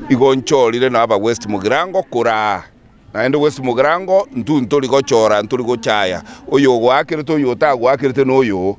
igonchorire na aba West Mugirango kura naende West Mugirango ntuli gochora ntuli gochaya oyo gwakirite oyo otagwakirite noyo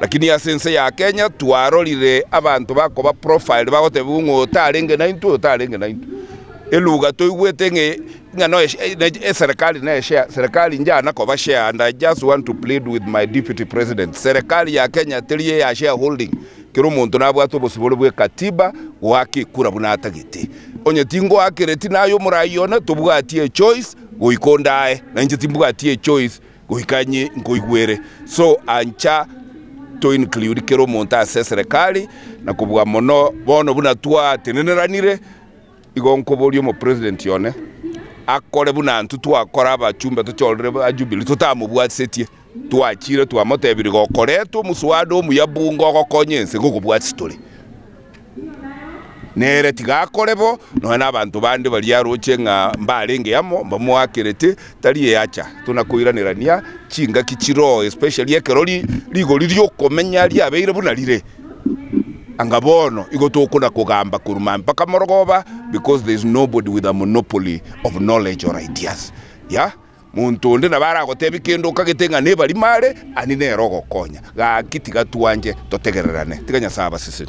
lakini ya sense ya Kenya twarorire abantu bakoba profile bagotebungo otarenge na into eluga toigwete ngano serikali na share serikali njana ko share and I just want to plead with my deputy president serikali ya Kenya telie ya shareholding kero muntu nabwato bosibole bwe katiba wake kura bunatagite onye tingo akireti nayo murayona tubwatie choice goikondae na nje timbwatie choice goikanye ngoigwere so ancha to include kero muntu ase serikali na kubwa mono bono bunatua teneneranire igonkoborio mo president yone akore bunantu twakora abachumba tucholere ajubili tutamubwatsetie twachire twamotebiri gokoreto muswado muyabungo gokonyense gukubwatsi tuli nere tigakorebo no na abantu bandi bali yaroche nga mbalenge yamo mbamwakirete tali yacha tunakuiranirania chinga kichiro especially ekeroli ligo liryo komenya lyabeire bunalire angabono igotokuna kugamba kuruma mpaka morogoba because there is nobody with a monopoly of knowledge or ideas yeah muntu ndi nabara gotebi kendo kagetenga ne bali mare ani ne rogo konya ga kitiga tuanje totegererane tiganya saba sisi